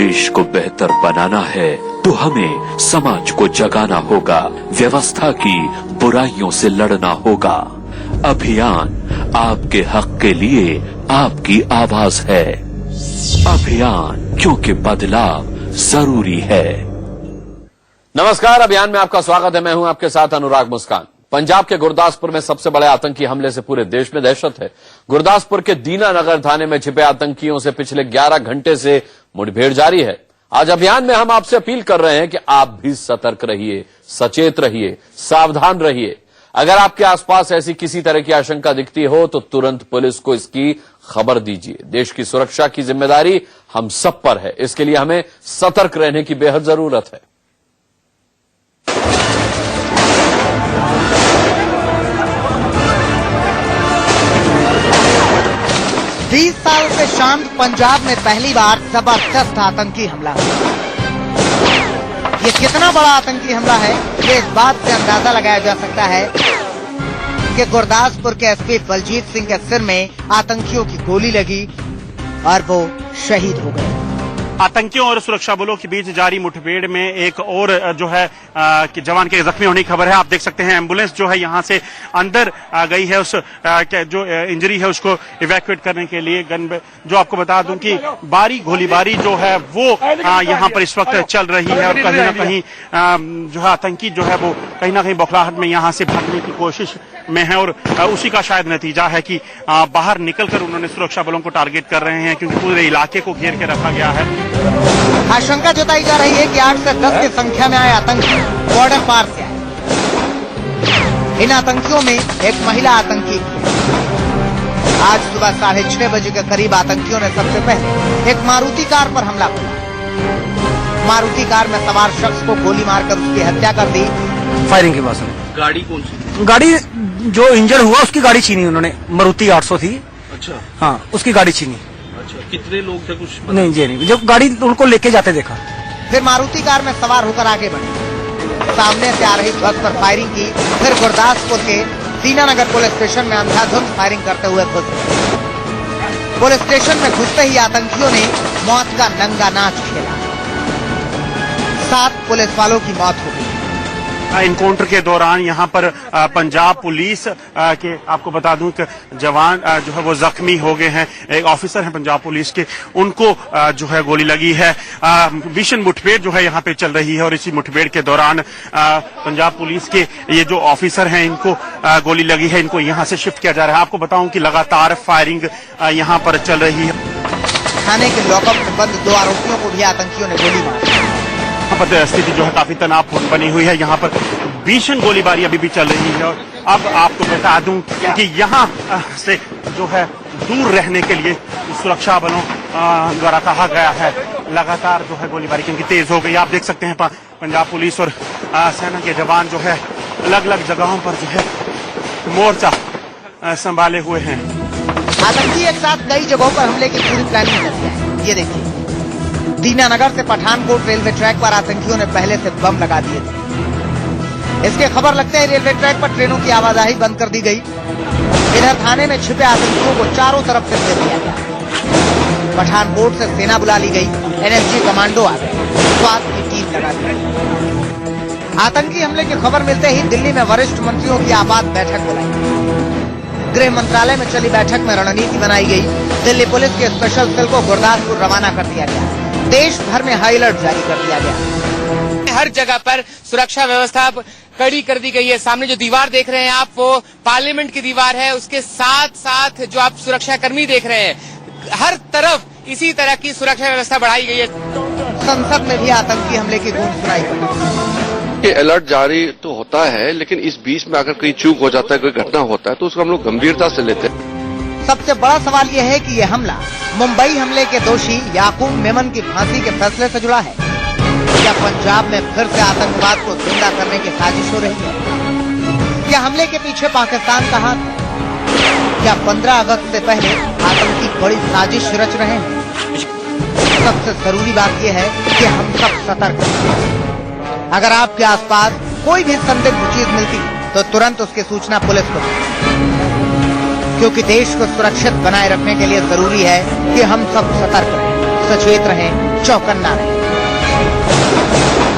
देश को बेहतर बनाना है तो हमें समाज को जगाना होगा, व्यवस्था की बुराइयों से लड़ना होगा। अभियान आपके हक के लिए आपकी आवाज है। अभियान, क्योंकि बदलाव जरूरी है। नमस्कार, अभियान में आपका स्वागत है। मैं हूं आपके साथ अनुराग मुस्कान। पंजाब के गुरदासपुर में सबसे बड़े आतंकी हमले से पूरे देश में दहशत है। गुरदासपुर के दीनानगर थाने में छिपे आतंकियों से पिछले 11 घंटे से मुठभेड़ जारी है। आज अभियान में हम आपसे अपील कर रहे हैं कि आप भी सतर्क रहिए, सचेत रहिए, सावधान रहिए। अगर आपके आसपास ऐसी किसी तरह की आशंका दिखती हो तो तुरंत पुलिस को इसकी खबर दीजिए। देश की सुरक्षा की जिम्मेदारी हम सब पर है, इसके लिए हमें सतर्क रहने की बेहद जरूरत है। 20 साल से शांत पंजाब में पहली बार जबरदस्त आतंकी हमला। ये कितना बड़ा आतंकी हमला है, ये इस बात से अंदाजा लगाया जा सकता है कि गुरदासपुर के एसपी बलजीत सिंह के सिर में आतंकियों की गोली लगी और वो शहीद हो गए। आतंकियों और सुरक्षा बलों के बीच जारी मुठभेड़ में एक और जो है कि जवान के जख्मी होने की खबर है। आप देख सकते हैं एम्बुलेंस जो है यहाँ से अंदर गई है, उस जो इंजरी है उसको इवैक्यूएट करने के लिए। जो आपको बता दूं कि गोलीबारी जो है वो यहाँ पर इस वक्त चल रही है और कहीं ना कहीं जो है आतंकी जो है वो कहीं ना कहीं बौखलाहट में यहाँ से भागने की कोशिश में है और उसी का शायद नतीजा है कि बाहर निकलकर उन्होंने सुरक्षा बलों को टारगेट कर रहे हैं, क्योंकि पूरे इलाके को घेर के रखा गया है। आशंका जताई जा रही है कि 8 से 10 की संख्या में आए आतंकी बॉर्डर पार से आए। इन आतंकियों में एक महिला आतंकी भी। आज सुबह 6:30 बजे के करीब आतंकियों ने सबसे पहले एक मारुति कार पर हमला किया। मारुति कार में सवार शख्स को गोली मारकर उसकी हत्या कर दी। फायरिंग के बाद गाड़ी कौन सी? गाड़ी जो इंजर्ड हुआ उसकी गाड़ी छीनी उन्होंने। मारुति 800 थी। अच्छा, हाँ, उसकी गाड़ी छीनी। अच्छा, कितने लोग थे कुछ? नहीं जी नहीं, जब गाड़ी उनको लेके जाते देखा। फिर मारुति कार में सवार होकर आगे बढ़े, सामने से आ रही बस पर फायरिंग की। फिर गुरदासपुर के दीनानगर पुलिस स्टेशन में अंधाधुंध फायरिंग करते हुए घुस गए। पुलिस स्टेशन में घुसते ही आतंकियों ने मौत का नंगा नाच खेला। 7 पुलिस वालों की मौत हो गई। इनकाउंटर के दौरान यहाँ पर पंजाब पुलिस के आपको बता दूं कि जवान जो है वो जख्मी हो गए हैं। एक ऑफिसर हैं पंजाब पुलिस के, उनको जो है गोली लगी है। भीषण मुठभेड़ जो है यहाँ पे चल रही है और इसी मुठभेड़ के दौरान पंजाब पुलिस के ये जो ऑफिसर हैं इनको गोली लगी है। इनको यहाँ से शिफ्ट किया जा रहा है। आपको बताऊं कि लगातार फायरिंग यहाँ पर चल रही है। थाने के लॉकअप में बंद 2 आरोपियों को भी आतंकियों ने गोली मारी। यहाँ पर स्थिति जो है काफी तनावपूर्ण बनी हुई है। यहाँ पर भीषण गोलीबारी अभी भी चल रही है और अब आपको बता दूं कि यहाँ से जो है दूर रहने के लिए सुरक्षा बलों द्वारा कहा गया है। लगातार जो है गोलीबारी क्योंकि तेज हो गई। आप देख सकते हैं पंजाब पुलिस और सेना के जवान जो है अलग अलग जगहों पर जो है मोर्चा संभाले हुए हैं। आतंकी एक साथ कई जगहों पर हमले की पूरी प्लानिंग करते हैं। ये देखिए, दीनानगर से पठानकोट रेलवे ट्रैक पर आतंकियों ने पहले से बम लगा दिए थे। इसके खबर लगते ही रेलवे ट्रैक पर ट्रेनों की आवाजाही बंद कर दी गई। इधर थाने में छिपे आतंकियों को चारों तरफ से घेर लिया गया। पठानकोट से सेना बुला ली गई, एनएसजी कमांडो आ गए, स्वात की टीम लगा दी गई। आतंकी हमले की खबर मिलते ही दिल्ली में वरिष्ठ मंत्रियों की आपात बैठक बुलाई। गृह मंत्रालय में चली बैठक में रणनीति बनाई गई। दिल्ली पुलिस के स्पेशल सेल को गुरदासपुर रवाना कर दिया गया। देश भर में हाई अलर्ट जारी कर दिया गया। हर जगह पर सुरक्षा व्यवस्था कड़ी कर दी गई है। सामने जो दीवार देख रहे हैं आप, वो पार्लियामेंट की दीवार है। उसके साथ साथ जो आप सुरक्षा कर्मी देख रहे हैं, हर तरफ इसी तरह की सुरक्षा व्यवस्था बढ़ाई गई है। संसद में भी आतंकी हमले की गूंज सुनाई पड़ी। ये अलर्ट जारी तो होता है, लेकिन इस बीच में अगर कोई चूक हो जाता है, कोई घटना होता है तो उसको हम लोग गंभीरता से लेते हैं। सबसे बड़ा सवाल यह है कि यह हमला मुंबई हमले के दोषी याकूब मेमन की फांसी के फैसले से जुड़ा है। क्या पंजाब में फिर से आतंकवाद को जिंदा करने की साजिश हो रही है? क्या हमले के पीछे पाकिस्तान का हाथ है? क्या 15 अगस्त से पहले आतंकी बड़ी साजिश रच रहे हैं? सबसे जरूरी बात यह है कि हम सब सतर्क हैं। अगर आपके आसपास कोई भी संदिग्ध चीज मिलती तो तुरंत उसकी सूचना पुलिस को दें, क्योंकि देश को सुरक्षित बनाए रखने के लिए जरूरी है कि हम सब सतर्क रहें, सचेत रहें, चौकन्ना रहे।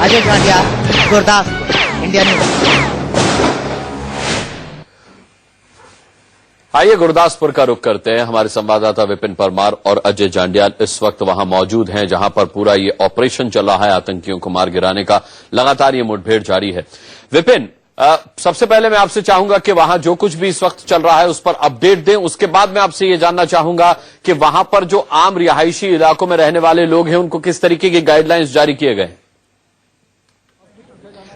Ajay Jandia, Gurdaspur, India News. आइए गुरदासपुर का रुख करते हैं। हमारे संवाददाता विपिन परमार और अजय जांडियाल इस वक्त वहां मौजूद हैं, जहां पर पूरा ये ऑपरेशन चल रहा है आतंकियों को मार गिराने का। लगातार ये मुठभेड़ जारी है। विपिन, सबसे पहले मैं आपसे चाहूंगा कि वहां जो कुछ भी इस वक्त चल रहा है उस पर अपडेट दें। उसके बाद मैं आपसे ये जानना चाहूंगा कि वहां पर जो आम रिहायशी इलाकों में रहने वाले लोग हैं उनको किस तरीके की गाइडलाइंस जारी किए गए।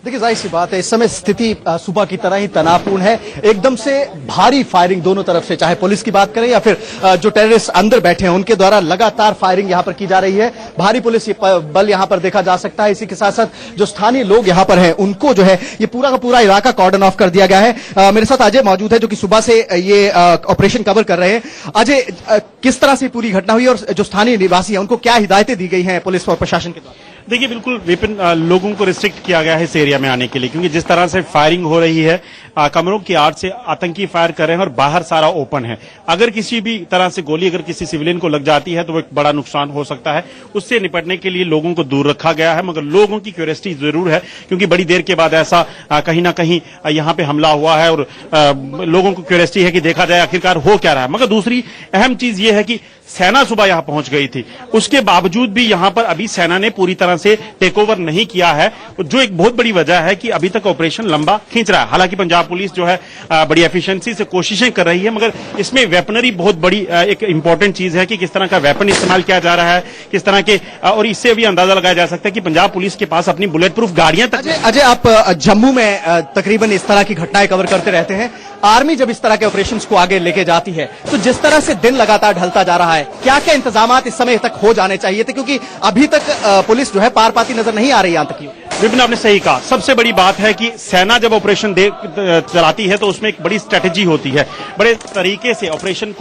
देखिए, जाहिर सी बात है, इस समय स्थिति सुबह की तरह ही तनावपूर्ण है। एकदम से भारी फायरिंग दोनों तरफ से, चाहे पुलिस की बात करें या फिर जो टेररिस्ट अंदर बैठे हैं उनके द्वारा लगातार फायरिंग यहां पर की जा रही है। भारी पुलिस बल यहां पर देखा जा सकता है। इसी के साथ साथ जो स्थानीय लोग यहां पर हैं उनको जो है ये पूरा का पूरा इलाका कॉर्डन ऑफ कर दिया गया है। मेरे साथ अजय मौजूद है जो कि सुबह से ये ऑपरेशन कवर कर रहे हैं। अजय, किस तरह से पूरी घटना हुई और जो स्थानीय निवासी है उनको क्या हिदायतें दी गई हैं पुलिस और प्रशासन के द्वारा? देखिए, बिल्कुल विपिन, लोगों को रिस्ट्रिक्ट किया गया है इस एरिया में आने के लिए, क्योंकि जिस तरह से फायरिंग हो रही है, कमरों की आड़ से आतंकी फायर कर रहे हैं और बाहर सारा ओपन है। अगर किसी भी तरह से गोली अगर किसी सिविलियन को लग जाती है तो वो एक बड़ा नुकसान हो सकता है। उससे निपटने के लिए लोगों को दूर रखा गया है, मगर लोगों की क्यूरियोसिटी जरूर है, क्योंकि बड़ी देर के बाद ऐसा कहीं ना कहीं यहां पे हमला हुआ है और लोगों को क्यूरियोसिटी है कि देखा जाए आखिरकार हो क्या रहा है। मगर दूसरी अहम चीज ये है कि सेना सुबह यहां पहुंच गई थी, उसके बावजूद भी यहां पर अभी सेना ने पूरी तरह से टेक ओवर नहीं किया है, जो एक बहुत बड़ी वजह है कि अभी तक ऑपरेशन लंबा खींच रहा है। हालांकि पंजाब पुलिस जो है बड़ी एफिशिएंसी से कोशिशें कर रही है, मगर इसमें वेपनरी बहुत बड़ी एक इंपॉर्टेंट चीज है कि किस तरह का वेपन इस्तेमाल किया जा रहा है, किस तरह के, और इससे भी अंदाजा लगाया जा सकता है कि पंजाब पुलिस के पास अपनी बुलेट प्रूफ गाड़ियां तक। अजय, आप जम्मू में तकरीबन इस तरह की घटनाएं कवर करते रहते हैं। आर्मी जब इस तरह के ऑपरेशंस को आगे लेके जाती है तो जिस तरह से दिन लगातार ढलता जा रहा है, क्या क्या इंतजामात इस समय तक हो जाने चाहिए थे, क्योंकि अभी तक पुलिस जो है पार पाती नजर नहीं आ रही आतंकियों। विपिन, आपने सही कहा। सबसे बड़ी बात है कि सेना जब ऑपरेशन चलाती है तो उसमें एक बड़ी स्ट्रेटेजी होती है। बड़े तरीके से ऑपरेशन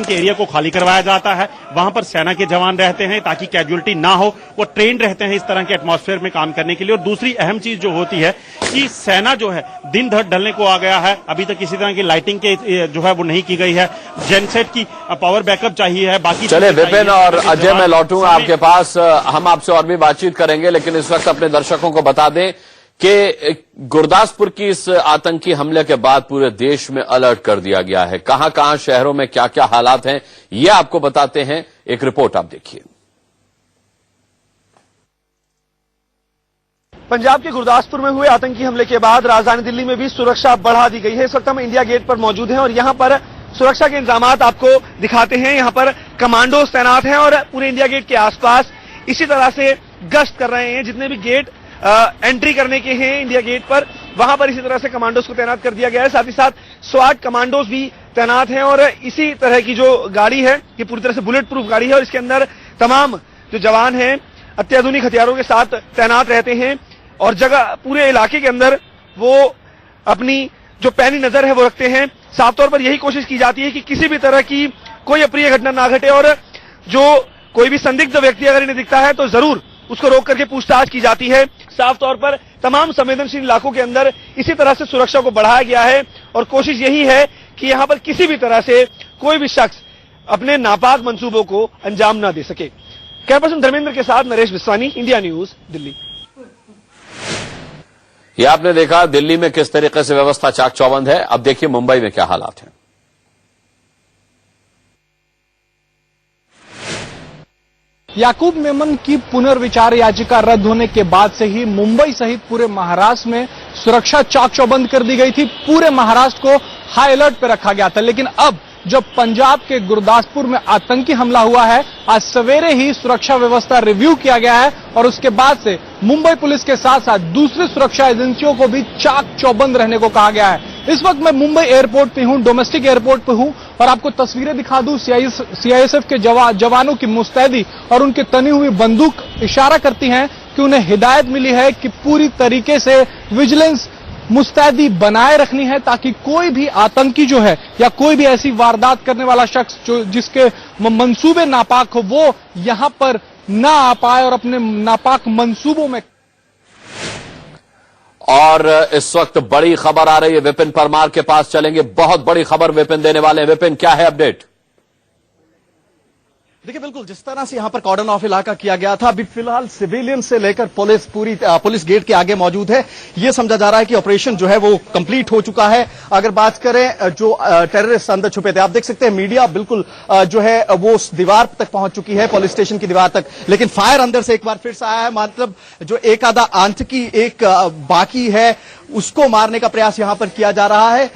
के एरिया को खाली करवाया जाता है। वहां पर सेना के जवान रहते हैं ताकि कैजुअलिटी ना हो। वो ट्रेंड रहते हैं इस तरह के एटमॉस्फेयर में काम करने के लिए। और दूसरी अहम चीज जो होती है कि सेना जो है दिन ढलने को आ गया है, अभी तक किसी तरह की लाइटिंग के जो है वो नहीं की गई है। जेनसेट की पावर बैकअप चाहिए है। बाकी चले विपिन और अजय, मैं लौटूंगा आपके पास, हम आपसे और भी बातचीत करेंगे, लेकिन इस वक्त अपने दर्शकों को बता दें कि गुरदासपुर की इस आतंकी हमले के बाद पूरे देश में अलर्ट कर दिया गया है। कहां कहां शहरों में क्या क्या हालात हैं ये आपको बताते हैं। एक रिपोर्ट आप देखिए। पंजाब के गुरदासपुर में हुए आतंकी हमले के बाद राजधानी दिल्ली में भी सुरक्षा बढ़ा दी गई है। इस वक्त हम इंडिया गेट पर मौजूद हैं और यहां पर सुरक्षा के इंतजाम आपको दिखाते हैं। यहां पर कमांडोज तैनात हैं और पूरे इंडिया गेट के आसपास इसी तरह से गश्त कर रहे हैं। जितने भी गेट एंट्री करने के हैं इंडिया गेट पर, वहां पर इसी तरह से कमांडोज को तैनात कर दिया गया है। साथ ही साथ स्वाट कमांडोज भी तैनात हैं और इसी तरह की जो गाड़ी है ये पूरी तरह से बुलेट प्रूफ गाड़ी है और इसके अंदर तमाम जो जवान हैं अत्याधुनिक हथियारों के साथ तैनात रहते हैं और जगह पूरे इलाके के अंदर वो अपनी जो पैनी नजर है वो रखते हैं। साफ तौर पर यही कोशिश की जाती है कि किसी भी तरह की कोई अप्रिय घटना ना घटे और जो कोई भी संदिग्ध व्यक्ति अगर इन्हें दिखता है तो जरूर उसको रोक करके पूछताछ की जाती है। साफ तौर पर तमाम संवेदनशील इलाकों के अंदर इसी तरह से सुरक्षा को बढ़ाया गया है और कोशिश यही है कि यहां पर किसी भी तरह से कोई भी शख्स अपने नापाक मंसूबों को अंजाम ना दे सके। कैमरा पर्सन धर्मेंद्र के साथ नरेश बिस्वानी, इंडिया न्यूज, दिल्ली। ये आपने देखा दिल्ली में किस तरीके से व्यवस्था चाक चौबंद है। अब देखिए मुंबई में क्या हालात हैं। याकूब मेमन की पुनर्विचार याचिका रद्द होने के बाद से ही मुंबई सहित पूरे महाराष्ट्र में सुरक्षा चाक चौबंद कर दी गई थी। पूरे महाराष्ट्र को हाई अलर्ट पर रखा गया था, लेकिन अब जब पंजाब के गुरदासपुर में आतंकी हमला हुआ है, आज सवेरे ही सुरक्षा व्यवस्था रिव्यू किया गया है और उसके बाद से मुंबई पुलिस के साथ साथ दूसरी सुरक्षा एजेंसियों को भी चाक चौबंद रहने को कहा गया है। इस वक्त मैं मुंबई एयरपोर्ट पे हूं, डोमेस्टिक एयरपोर्ट पे हूं और आपको तस्वीरें दिखा दूं। सीआईएसएफ के जवानों की मुस्तैदी और उनकी तनी हुई बंदूक इशारा करती हैं कि उन्हें हिदायत मिली है कि पूरी तरीके से विजिलेंस मुस्तैदी बनाए रखनी है ताकि कोई भी आतंकी जो है या कोई भी ऐसी वारदात करने वाला शख्स जो जिसके मंसूबे नापाक हो वो यहां पर ना आ पाए और अपने नापाक मंसूबों में। और इस वक्त बड़ी खबर आ रही है, विपिन परमार के पास चलेंगे। बहुत बड़ी खबर विपिन देने वाले हैं। विपिन, क्या है अपडेट? देखिए बिल्कुल जिस तरह से यहाँ पर कॉर्डन ऑफ इलाका किया गया था, अभी फिलहाल सिविलियन से लेकर पुलिस पुलिस गेट के आगे मौजूद है। ये समझा जा रहा है कि ऑपरेशन जो है वो कंप्लीट हो चुका है। अगर बात करें जो टेररिस्ट अंदर छुपे थे, आप देख सकते हैं मीडिया बिल्कुल जो है वो उस दीवार तक पहुंच चुकी है, पुलिस स्टेशन की दीवार तक, लेकिन फायर अंदर से एक बार फिर से आया है। मतलब जो एक आधा आतंकी एक बाकी है उसको मारने का प्रयास यहां पर किया जा रहा है।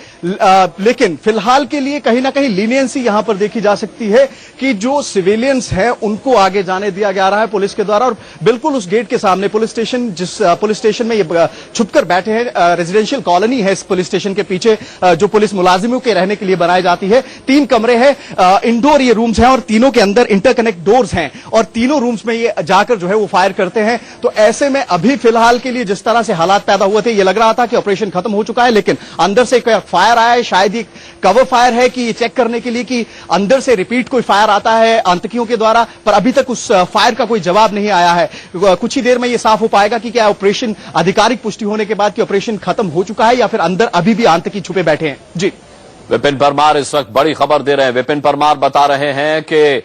लेकिन फिलहाल के लिए कहीं ना कहीं लीनियंसी यहां पर देखी जा सकती है कि जो सिविलियंस हैं उनको आगे जाने दिया जा रहा है पुलिस के द्वारा। और बिल्कुल उस गेट के सामने पुलिस स्टेशन, जिस पुलिस स्टेशन में ये छुपकर बैठे हैं, रेजिडेंशियल कॉलोनी है इस पुलिस स्टेशन के पीछे, जो पुलिस मुलाजिमों के रहने के लिए बनाई जाती है। 3 कमरे हैं, इंडोर ये रूम्स हैं और तीनों के अंदर इंटरकनेक्ट डोर्स हैं और तीनों रूम्स में ये जाकर जो है वो फायर करते हैं। तो ऐसे में अभी फिलहाल के लिए जिस तरह से हालात पैदा हुए थे, ये लग रहा था कि ऑपरेशन खत्म हो चुका है, लेकिन अंदर से फायर आया है। शायद ये कवर फायर है कि चेक करने के लिए कि अंदर से रिपीट कोई फायर आता है आतंकियों के द्वारा, पर अभी तक उस फायर का कोई जवाब नहीं आया है। कुछ ही देर में यह साफ हो पाएगा कि क्या ऑपरेशन आधिकारिक पुष्टि होने के बाद कि ऑपरेशन खत्म हो चुका है या फिर अंदर अभी भी आतंकी छुपे बैठे हैं। जी विपिन परमार इस वक्त बड़ी खबर दे रहे हैं। विपिन परमार बता रहे हैं कि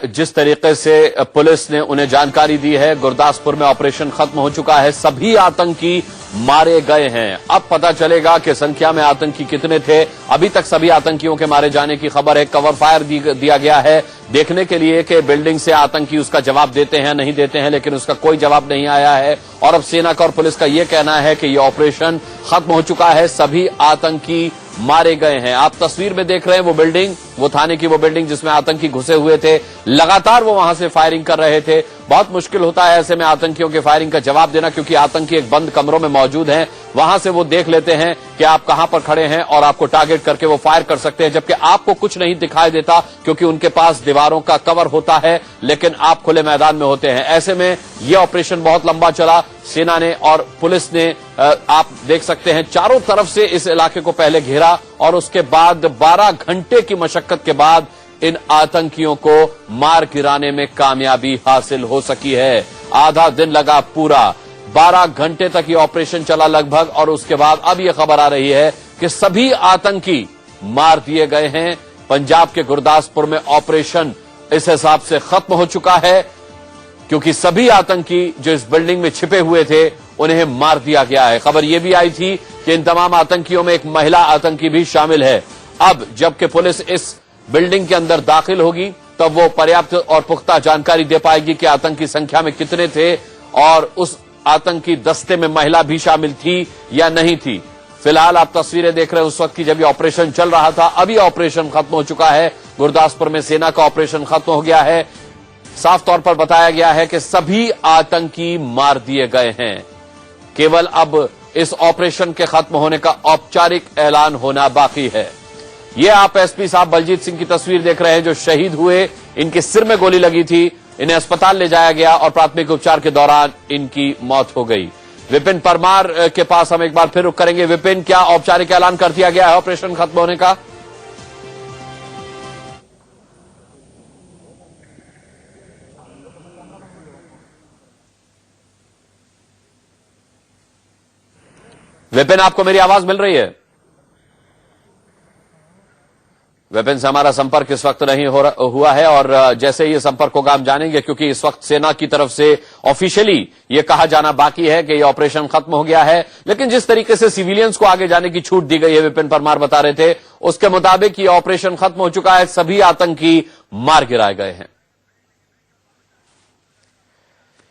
जिस तरीके से पुलिस ने उन्हें जानकारी दी है, गुरदासपुर में ऑपरेशन खत्म हो चुका है, सभी आतंकी मारे गए हैं। अब पता चलेगा कि संख्या में आतंकी कितने थे। अभी तक सभी आतंकियों के मारे जाने की खबर है। कवर फायर दिया गया है देखने के लिए कि बिल्डिंग से आतंकी उसका जवाब देते हैं नहीं देते हैं, लेकिन उसका कोई जवाब नहीं आया है। और अब सेना का और पुलिस का यह कहना है कि यह ऑपरेशन खत्म हो चुका है, सभी आतंकी मारे गए हैं। आप तस्वीर में देख रहे हैं वो बिल्डिंग, वो थाने की वो बिल्डिंग जिसमें आतंकी घुसे हुए थे, लगातार वो वहां से फायरिंग कर रहे थे। बहुत मुश्किल होता है ऐसे में आतंकियों के फायरिंग का जवाब देना, क्योंकि आतंकी एक बंद कमरों में मौजूद हैं। वहां से वो देख लेते हैं कि आप कहां पर खड़े हैं और आपको टारगेट करके वो फायर कर सकते हैं, जबकि आपको कुछ नहीं दिखाई देता क्योंकि उनके पास दीवारों का कवर होता है, लेकिन आप खुले मैदान में होते हैं। ऐसे में यह ऑपरेशन बहुत लंबा चला। सेना ने और पुलिस ने आप देख सकते हैं चारों तरफ से इस इलाके को पहले घेरा और उसके बाद 12 घंटे की मशक्कत के बाद इन आतंकियों को मार गिराने में कामयाबी हासिल हो सकी है। आधा दिन लगा पूरा, 12 घंटे तक ये ऑपरेशन चला लगभग, और उसके बाद अब यह खबर आ रही है कि सभी आतंकी मार दिए गए हैं। पंजाब के गुरदासपुर में ऑपरेशन इस हिसाब से खत्म हो चुका है, क्योंकि सभी आतंकी जो इस बिल्डिंग में छिपे हुए थे उन्हें मार दिया गया है। खबर यह भी आई थी कि इन तमाम आतंकियों में एक महिला आतंकी भी शामिल है। अब जबकि पुलिस इस बिल्डिंग के अंदर दाखिल होगी तब वो पर्याप्त और पुख्ता जानकारी दे पाएगी कि आतंकी संख्या में कितने थे और उस आतंकी दस्ते में महिला भी शामिल थी या नहीं थी। फिलहाल आप तस्वीरें देख रहे हैं उस वक्त की जब ये ऑपरेशन चल रहा था। अभी ऑपरेशन खत्म हो चुका है। गुरदासपुर में सेना का ऑपरेशन खत्म हो गया है। साफ तौर पर बताया गया है कि सभी आतंकी मार दिए गए हैं। केवल अब इस ऑपरेशन के खत्म होने का औपचारिक ऐलान होना बाकी है। ये आप एसपी साहब बलजीत सिंह की तस्वीर देख रहे हैं जो शहीद हुए। इनके सिर में गोली लगी थी, इन्हें अस्पताल ले जाया गया और प्राथमिक उपचार के दौरान इनकी मौत हो गई। विपिन परमार के पास हम एक बार फिर रुक करेंगे। विपिन, क्या औपचारिक ऐलान कर दिया गया है ऑपरेशन खत्म होने का? विपिन, आपको मेरी आवाज मिल रही है? विपिन से हमारा संपर्क इस वक्त नहीं हुआ है और जैसे ही संपर्क होगा हम जानेंगे, क्योंकि इस वक्त सेना की तरफ से ऑफिशियली यह कहा जाना बाकी है कि यह ऑपरेशन खत्म हो गया है। लेकिन जिस तरीके से सिविलियंस को आगे जाने की छूट दी गई है, विपिन परमार बता रहे थे, उसके मुताबिक यह ऑपरेशन खत्म हो चुका है, सभी आतंकी मार गिराए गए हैं।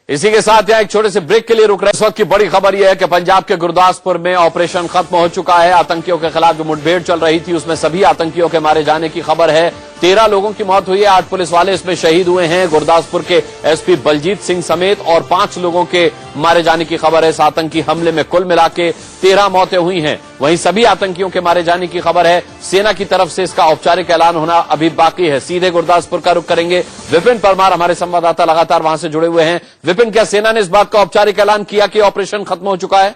इसी के साथ यहां एक छोटे से ब्रेक के लिए रुक रहे हैं। इस वक्त की बड़ी खबर यह है कि पंजाब के गुरदासपुर में ऑपरेशन खत्म हो चुका है। आतंकियों के खिलाफ जो मुठभेड़ चल रही थी उसमें सभी आतंकियों के मारे जाने की खबर है। 13 लोगों की मौत हुई है, 8 पुलिस वाले इसमें शहीद हुए हैं। गुरदासपुर के एसपी बलजीत सिंह समेत और 5 लोगों के मारे जाने की खबर है। इस आतंकी हमले में कुल मिला के 13 मौतें हुई हैं। वहीं सभी आतंकियों के मारे जाने की खबर है। सेना की तरफ से इसका औपचारिक ऐलान होना अभी बाकी है। सीधे गुरदासपुर का रुख करेंगे। विपिन परमार हमारे संवाददाता लगातार वहां से जुड़े हुए हैं। विपिन, क्या सेना ने इस बात का औपचारिक ऐलान किया कि ऑपरेशन खत्म हो चुका है?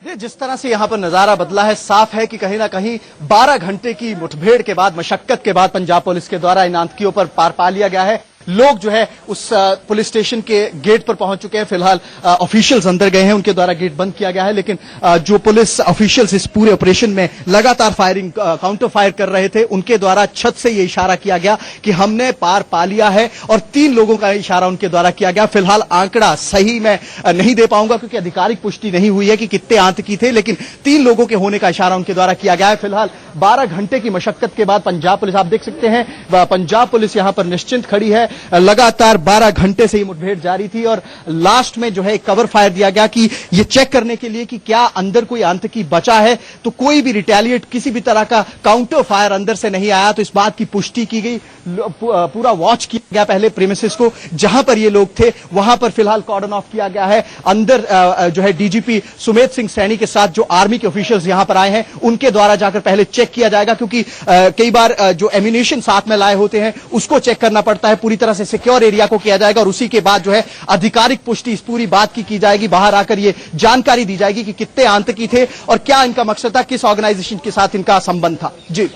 जिस तरह से यहां पर नजारा बदला है, साफ है कि कहीं ना कहीं 12 घंटे की मुठभेड़ के बाद, मशक्कत के बाद पंजाब पुलिस के द्वारा इन आतंकियों पर पार पा लिया गया है। लोग जो है उस पुलिस स्टेशन के गेट पर पहुंच चुके हैं। फिलहाल ऑफिशियल्स अंदर गए हैं, उनके द्वारा गेट बंद किया गया है, लेकिन जो पुलिस ऑफिशियल्स इस पूरे ऑपरेशन में लगातार फायरिंग काउंटर फायर कर रहे थे, उनके द्वारा छत से ये इशारा किया गया कि हमने पार पा लिया है, और 3 लोगों का इशारा उनके द्वारा किया गया। फिलहाल आंकड़ा सही मैं नहीं दे पाऊंगा क्योंकि आधिकारिक पुष्टि नहीं हुई है कि कितने आतंकी थे, लेकिन 3 लोगों के होने का इशारा उनके द्वारा किया गया है। फिलहाल 12 घंटे की मशक्कत के बाद पंजाब पुलिस, आप देख सकते हैं पंजाब पुलिस यहां पर निश्चिंत खड़ी है। लगातार 12 घंटे से ये मुठभेड़ जारी थी और लास्ट में जो है कवर फायर दिया गया कि ये चेक करने के लिए कि क्या अंदर कोई आतंकी बचा है, तो कोई भी रिटेलिएट किसी भी तरह का काउंटर फायर अंदर से नहीं आया। तो इस बात की पुष्टि की गई, पूरा वॉच किया गया पहले प्रीमिसेस को, जहां पर ये लोग थे वहां पर फिलहाल कॉर्डन ऑफ किया गया है। अंदर जो है डीजीपी सुमेध सिंह सैनी के साथ जो आर्मी के ऑफिशियल्स यहां पर आए हैं, उनके द्वारा जाकर पहले चेक किया जाएगा, क्योंकि कई बार जो एम्यूनिशन साथ में लाए होते हैं उसको चेक करना पड़ता है। पूरी तरह से सिक्योर एरिया को किया जाएगा और उसी के बाद जो है आधिकारिक पुष्टि इस पूरी बात की जाएगी। बाहर आकर ये जानकारी दी जाएगी कि कितने आतंकी थे और क्या इनका मकसद था, किस ऑर्गेनाइजेशन के साथ इनका संबंध था। जी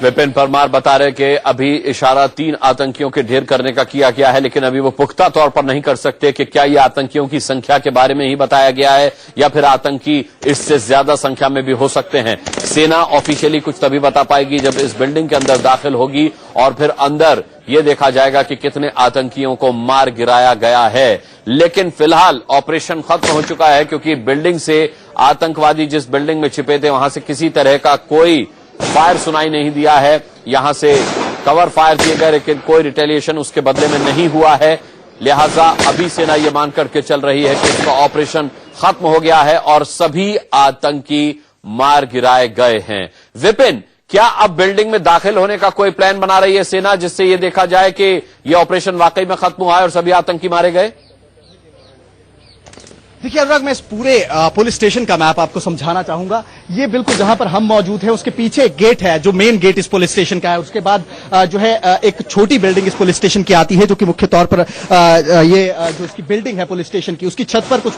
विपिन परमार बता रहे कि अभी इशारा 3 आतंकियों के ढेर करने का किया गया है, लेकिन अभी वो पुख्ता तौर पर नहीं कर सकते कि क्या ये आतंकियों की संख्या के बारे में ही बताया गया है या फिर आतंकी इससे ज्यादा संख्या में भी हो सकते हैं। सेना ऑफिशियली कुछ तभी बता पाएगी जब इस बिल्डिंग के अंदर दाखिल होगी और फिर अंदर ये देखा जाएगा कि कितने आतंकियों को मार गिराया गया है। लेकिन फिलहाल ऑपरेशन खत्म हो चुका है, क्योंकि बिल्डिंग से आतंकवादी जिस बिल्डिंग में छिपे थे वहां से किसी तरह का कोई फायर सुनाई नहीं दिया है। यहां से कवर फायर दिए गए, लेकिन कोई रिटेलिएशन उसके बदले में नहीं हुआ है। लिहाजा अभी सेना यह मान करके चल रही है कि इसका ऑपरेशन खत्म हो गया है और सभी आतंकी मार गिराए गए हैं। विपिन, क्या अब बिल्डिंग में दाखिल होने का कोई प्लान बना रही है सेना, जिससे यह देखा जाए कि यह ऑपरेशन वाकई में खत्म हुआ है और सभी आतंकी मारे गए? देखिए अनुराग, मैं इस पूरे पुलिस स्टेशन का मैप आपको समझाना चाहूंगा। ये बिल्कुल जहां पर हम मौजूद हैं उसके पीछे एक गेट है जो मेन गेट इस पुलिस स्टेशन का है। उसके बाद जो है एक छोटी बिल्डिंग इस पुलिस स्टेशन की आती है, जो कि मुख्य तौर पर ये जो उसकी बिल्डिंग है पुलिस स्टेशन की, उसकी छत पर कुछ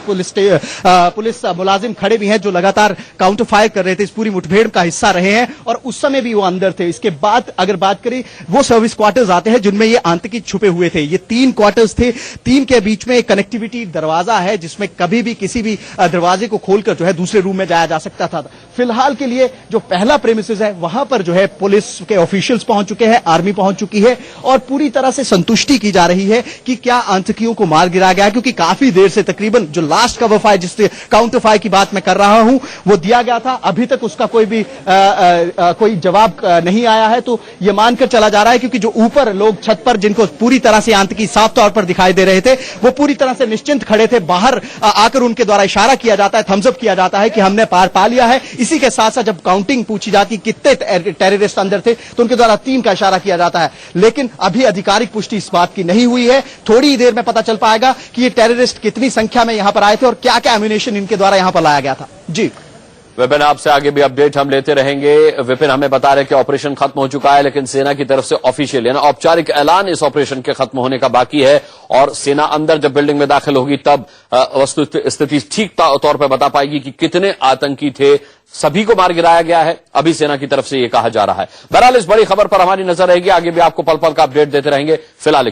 पुलिस मुलाजिम खड़े भी हैं जो लगातार काउंटर फायर कर रहे थे, इस पूरी मुठभेड़ का हिस्सा रहे हैं और उस समय भी वो अंदर थे। इसके बाद अगर बात करें, वो सर्विस क्वार्टर्स आते हैं जिनमें ये आतंकी छुपे हुए थे। ये 3 क्वार्टर्स थे, 3 के बीच में एक कनेक्टिविटी दरवाजा है जिसमें कभी भी किसी भी दरवाजे को खोलकर जो है दूसरे रूम में जाया जा सकता था। फिलहाल के लिए जो पहला प्रेमिसेस है वहां पर जो है पुलिस के ऑफिशियल्स पहुंच चुके हैं, आर्मी पहुंच चुकी है और पूरी तरह से संतुष्टि की जा रही है कि क्या आतंकियों को मार गिराया गया, क्योंकि काफी देर से तकरीबन जो लास्ट कवर फायर, जिससे काउंटर फायर की बात मैं कर रहा हूं, वो दिया गया था। अभी तक उसका कोई भी कोई जवाब नहीं आया है। तो यह मानकर चला जा रहा है, क्योंकि जो ऊपर लोग छत पर जिनको पूरी तरह से आतंकी साफ तौर पर दिखाई दे रहे थे, वो पूरी तरह से निश्चिंत खड़े थे। बाहर आकर उनके द्वारा इशारा किया जाता है, थम्स अप किया जाता है कि हमने पार पा लिया है। इसी के साथ साथ जब काउंटिंग पूछी जाती कितने टेररिस्ट अंदर थे, तो उनके द्वारा 3 का इशारा किया जाता है। लेकिन अभी आधिकारिक पुष्टि इस बात की नहीं हुई है। थोड़ी देर में पता चल पाएगा कि ये टेररिस्ट कितनी संख्या में यहां पर आए थे और क्या क्या एम्यूनेशन इनके द्वारा यहां पर लाया गया था। जी विपिन, आपसे आगे भी अपडेट हम लेते रहेंगे। विपिन हमें बता रहे कि ऑपरेशन खत्म हो चुका है, लेकिन सेना की तरफ से ऑफिशियल यानी औपचारिक ऐलान इस ऑपरेशन के खत्म होने का बाकी है और सेना अंदर जब बिल्डिंग में दाखिल होगी तब वस्तु स्थिति ठीक तौर पर बता पाएगी कि कितने आतंकी थे। सभी को मार गिराया गया है, अभी सेना की तरफ से यह कहा जा रहा है। बहरहाल इस बड़ी खबर पर हमारी नजर रहेगी, आगे भी आपको पल पल का अपडेट देते रहेंगे। फिलहाल